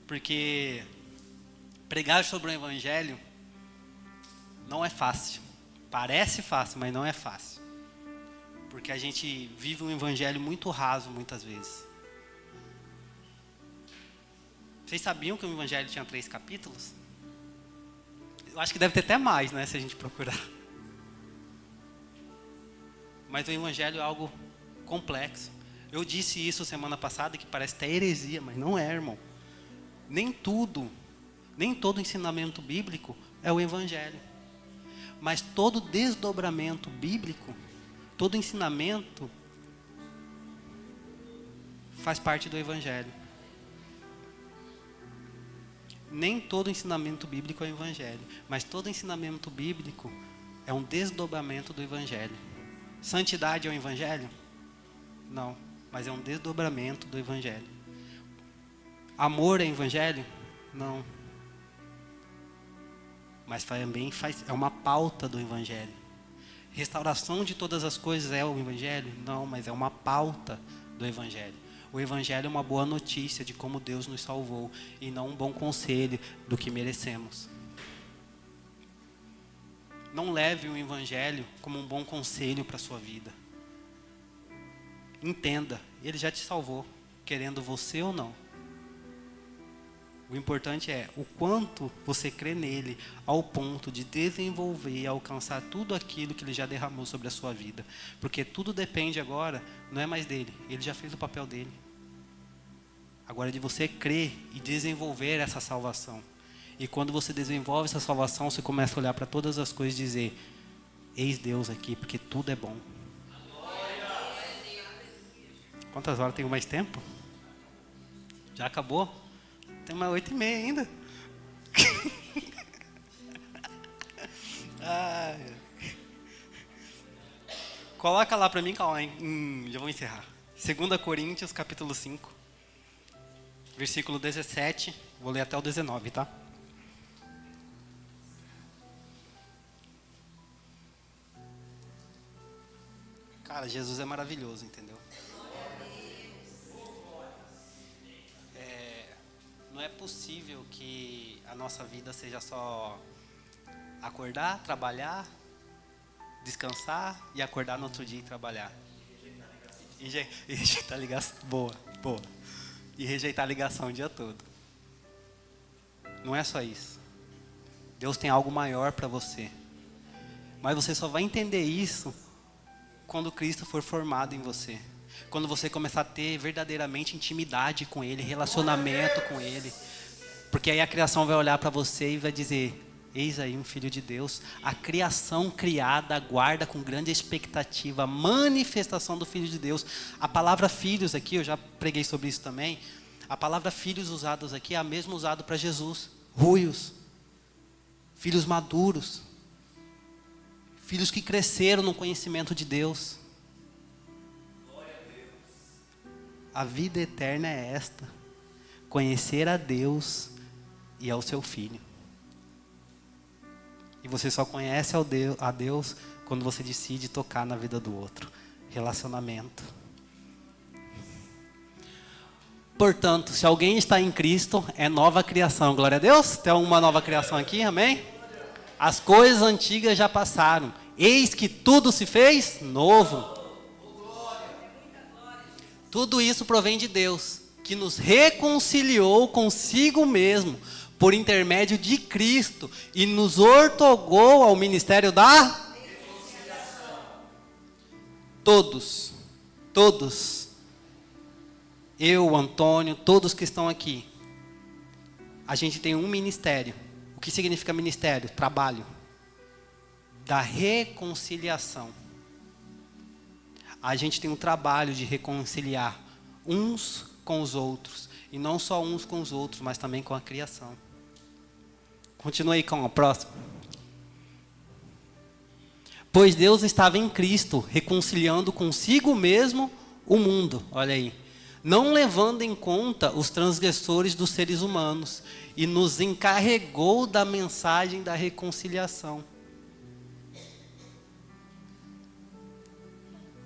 Porque pregar sobre o Evangelho não é fácil. Parece fácil, mas não é fácil. Porque a gente vive um Evangelho muito raso muitas vezes. Vocês sabiam que o Evangelho tinha 3 capítulos? Eu acho que deve ter até mais, né, se a gente procurar. Mas o Evangelho é algo complexo. Eu disse isso semana passada, que parece até heresia, mas não é, irmão. Nem todo ensinamento bíblico é o Evangelho. Mas todo desdobramento bíblico, todo ensinamento faz parte do Evangelho. Nem todo ensinamento bíblico é o Evangelho, mas todo ensinamento bíblico é um desdobramento do Evangelho. Santidade é o Evangelho? Não, mas é um desdobramento do Evangelho. Amor é Evangelho? Não. Mas também é uma pauta do Evangelho. Restauração de todas as coisas é o Evangelho? Não, mas é uma pauta do Evangelho. O Evangelho é uma boa notícia de como Deus nos salvou e não um bom conselho do que merecemos. Não leve o Evangelho como um bom conselho para a sua vida. Entenda, Ele já te salvou, querendo você ou não. O importante é o quanto você crê nele ao ponto de desenvolver e alcançar tudo aquilo que ele já derramou sobre a sua vida. Porque tudo depende agora, não é mais dele, ele já fez o papel dele. Agora é de você crer e desenvolver essa salvação. E quando você desenvolve essa salvação, você começa a olhar para todas as coisas e dizer: eis Deus aqui, porque tudo é bom. Quantas horas? Tenho mais tempo? Já acabou? Tem mais 8h30 ainda. Coloca lá para mim, calma aí. Já vou encerrar. 2 Coríntios, capítulo 5. Versículo 17. Vou ler até o 19, tá? Cara, Jesus é maravilhoso, entendeu? Não é possível que a nossa vida seja só acordar, trabalhar, descansar e acordar no outro dia e trabalhar. E rejeitar a ligação. Boa. E rejeitar a ligação o dia todo. Não é só isso. Deus tem algo maior para você. Mas você só vai entender isso quando Cristo for formado em você. Quando você começar a ter verdadeiramente intimidade com Ele, relacionamento com Ele. Porque aí a criação vai olhar para você e vai dizer: eis aí um filho de Deus. A criação criada aguarda com grande expectativa a manifestação do Filho de Deus. A palavra filhos aqui, eu já preguei sobre isso também. A palavra filhos usados aqui é a mesma usada para Jesus. Ruios. Filhos maduros. Filhos que cresceram no conhecimento de Deus. A vida eterna é esta: conhecer a Deus e ao seu Filho. E você só conhece a Deus quando você decide tocar na vida do outro. Relacionamento. Portanto, se alguém está em Cristo, é nova criação. Glória a Deus. Tem uma nova criação aqui, amém? As coisas antigas já passaram. Eis que tudo se fez novo. Tudo isso provém de Deus, que nos reconciliou consigo mesmo, por intermédio de Cristo e nos outorgou ao ministério da reconciliação. Todos, eu, Antônio, todos que estão aqui, a gente tem um ministério. O que significa ministério? Trabalho da reconciliação. A gente tem um trabalho de reconciliar uns com os outros. E não só uns com os outros, mas também com a criação. Continue aí com o próximo. Pois Deus estava em Cristo, reconciliando consigo mesmo o mundo. Olha aí. Não levando em conta os transgressores dos seres humanos. E nos encarregou da mensagem da reconciliação.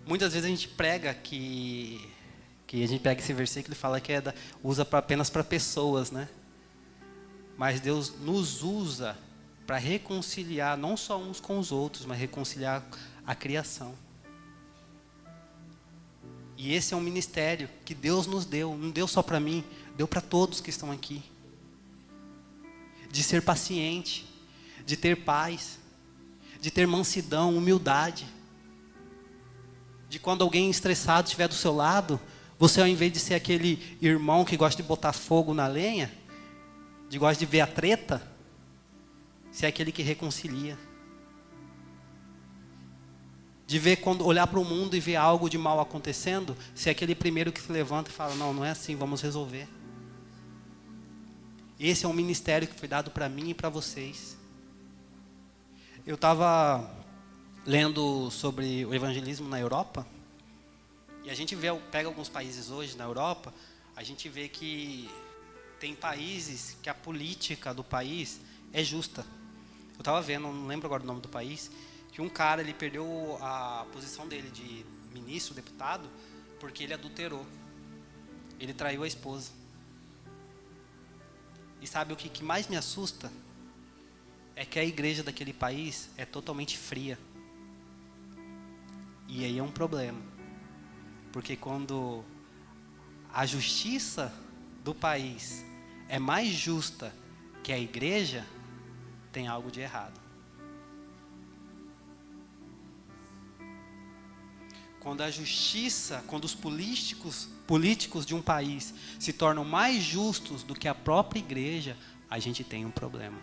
Muitas vezes a gente prega que a gente pega esse versículo e fala que usa apenas para pessoas, né? Mas Deus nos usa para reconciliar não só uns com os outros, mas reconciliar a criação. E esse é um ministério que Deus nos deu, não deu só para mim, deu para todos que estão aqui. De ser paciente, de ter paz, de ter mansidão, humildade. De quando alguém estressado estiver do seu lado, você, ao invés de ser aquele irmão que gosta de botar fogo na lenha, de gosta de ver a treta, ser aquele que reconcilia. De ver, quando olhar para o mundo e ver algo de mal acontecendo, ser aquele primeiro que se levanta e fala, não, não é assim, vamos resolver. Esse é um ministério que foi dado para mim e para vocês. Eu estava lendo sobre o evangelismo na Europa, e a gente pega alguns países hoje na Europa, a gente vê que tem países que a política do país é justa. Eu estava vendo, não lembro agora o nome do país, que um cara, ele perdeu a posição dele de ministro, deputado, porque ele adulterou. Ele traiu a esposa. E sabe o que mais me assusta? É que a igreja daquele país é totalmente fria. E aí é um problema. Porque quando a justiça do país é mais justa que a igreja, tem algo de errado. Quando a justiça, quando os políticos de um país se tornam mais justos do que a própria igreja, a gente tem um problema.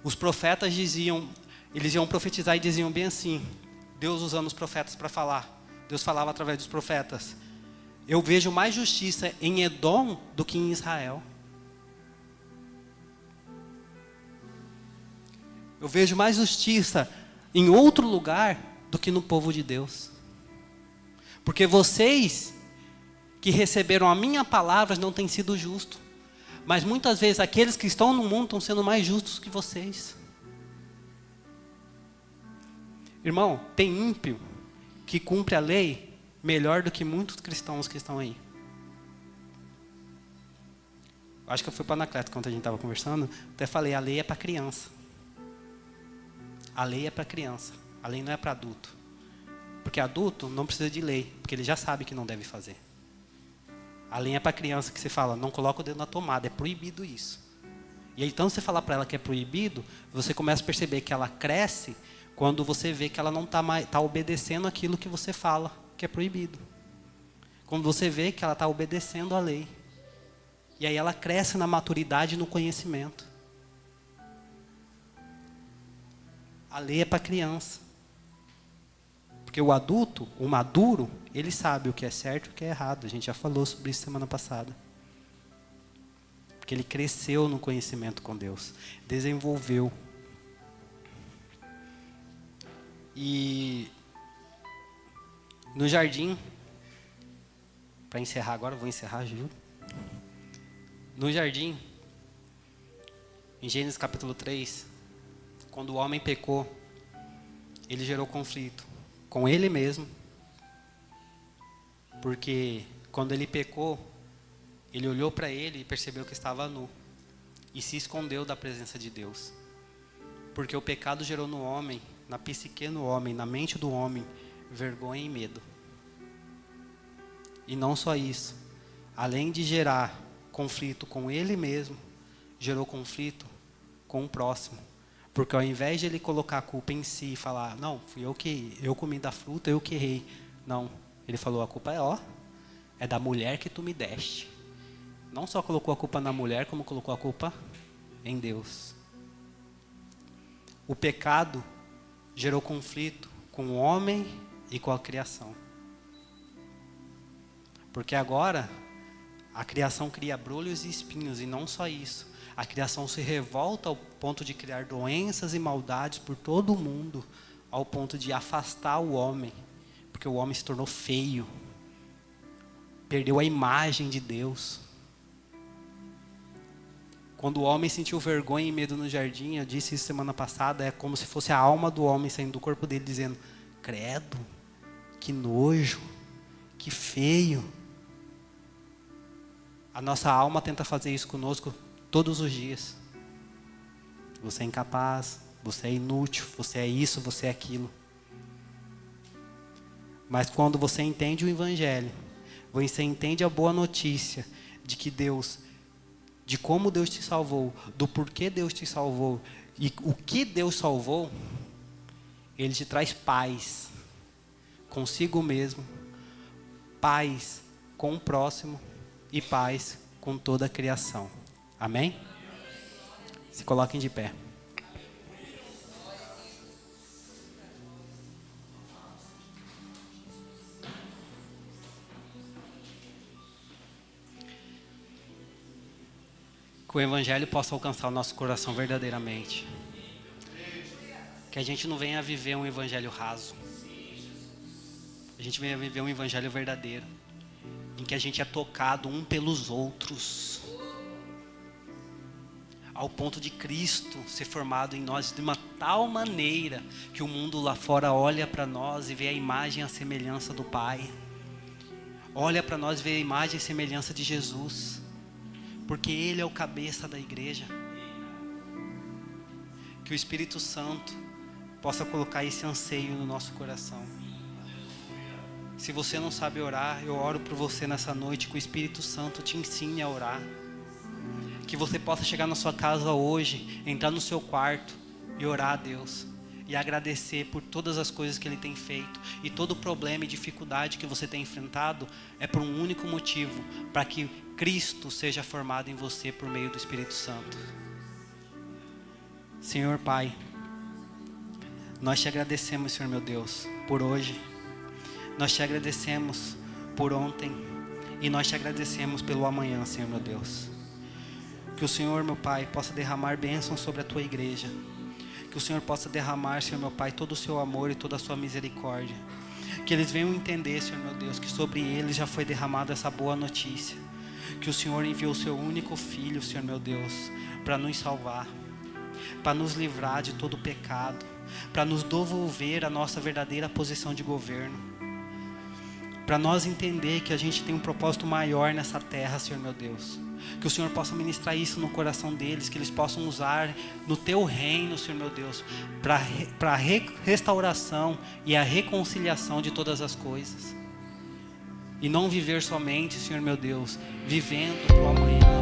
Os profetas diziam, eles iam profetizar e diziam bem assim, Deus usando os profetas para falar. Deus falava através dos profetas. Eu vejo mais justiça em Edom do que em Israel. Eu vejo mais justiça em outro lugar do que no povo de Deus. Porque vocês que receberam a minha palavra não têm sido justos. Mas muitas vezes aqueles que estão no mundo estão sendo mais justos que vocês. Irmão, tem ímpio que cumpre a lei melhor do que muitos cristãos que estão aí. Acho que eu fui para a Anacleto quando a gente estava conversando. Até falei, a lei é para criança. A lei é para criança. A lei não é para adulto. Porque adulto não precisa de lei, porque ele já sabe que não deve fazer. A lei é para criança que você fala, não coloca o dedo na tomada, é proibido isso. E aí, então você falar para ela que é proibido, você começa a perceber que ela cresce quando você vê que ela não está obedecendo aquilo que você fala que é proibido. Quando você vê que ela está obedecendo a lei. E aí ela cresce na maturidade e no conhecimento. A lei é para criança. Porque o adulto, o maduro, ele sabe o que é certo e o que é errado. A gente já falou sobre isso semana passada. Porque ele cresceu no conhecimento com Deus. Desenvolveu. E no jardim, para encerrar agora, vou encerrar, juro. No jardim, em Gênesis capítulo 3, quando o homem pecou, ele gerou conflito com ele mesmo. Porque quando ele pecou, ele olhou para ele e percebeu que estava nu. E se escondeu da presença de Deus. Porque o pecado gerou no homem, na psique do homem, na mente do homem, vergonha e medo. E não só isso. Além de gerar conflito com ele mesmo, gerou conflito com o próximo. Porque ao invés de ele colocar a culpa em si e falar, não, fui eu comi da fruta, eu que errei. Não, ele falou, a culpa é da mulher que tu me deste. Não só colocou a culpa na mulher, como colocou a culpa em Deus. O pecado gerou conflito com o homem e com a criação. Porque agora a criação cria brolhos e espinhos, e não só isso. A criação se revolta ao ponto de criar doenças e maldades por todo o mundo, ao ponto de afastar o homem, porque o homem se tornou feio, perdeu a imagem de Deus. Quando o homem sentiu vergonha e medo no jardim, eu disse isso semana passada, é como se fosse a alma do homem saindo do corpo dele dizendo, credo, que nojo, que feio. A nossa alma tenta fazer isso conosco todos os dias. Você é incapaz, você é inútil, você é isso, você é aquilo. Mas quando você entende o Evangelho, você entende a boa notícia de que Deus, de como Deus te salvou, do porquê Deus te salvou e o que Deus salvou, Ele te traz paz consigo mesmo, paz com o próximo e paz com toda a criação. Amém? Se coloquem de pé. Que o Evangelho possa alcançar o nosso coração verdadeiramente. Que a gente não venha viver um Evangelho raso. A gente venha viver um Evangelho verdadeiro, em que a gente é tocado um pelos outros, ao ponto de Cristo ser formado em nós de uma tal maneira que o mundo lá fora olha para nós e vê a imagem e a semelhança do Pai. Olha para nós e vê a imagem e semelhança de Jesus, porque Ele é o cabeça da igreja. Que o Espírito Santo possa colocar esse anseio no nosso coração. Se você não sabe orar, eu oro por você nessa noite, que o Espírito Santo te ensine a orar. Que você possa chegar na sua casa hoje, entrar no seu quarto e orar a Deus. E agradecer por todas as coisas que Ele tem feito. E todo problema e dificuldade que você tem enfrentado é por um único motivo, para que Cristo seja formado em você por meio do Espírito Santo. Senhor Pai, nós te agradecemos, Senhor meu Deus, por hoje. Nós te agradecemos por ontem e nós te agradecemos pelo amanhã, Senhor meu Deus. Que o Senhor, meu Pai, possa derramar bênçãos sobre a tua igreja. Que o Senhor possa derramar, Senhor meu Pai, todo o seu amor e toda a sua misericórdia. Que eles venham entender, Senhor meu Deus, que sobre eles já foi derramada essa boa notícia. Que o Senhor enviou o seu único Filho, Senhor meu Deus, para nos salvar, para nos livrar de todo pecado, para nos devolver a nossa verdadeira posição de governo. Para nós entender que a gente tem um propósito maior nessa terra, Senhor meu Deus. Que o Senhor possa ministrar isso no coração deles, que eles possam usar no teu reino, Senhor meu Deus, para a restauração e a reconciliação de todas as coisas. E não viver somente, Senhor meu Deus, vivendo para o amanhã.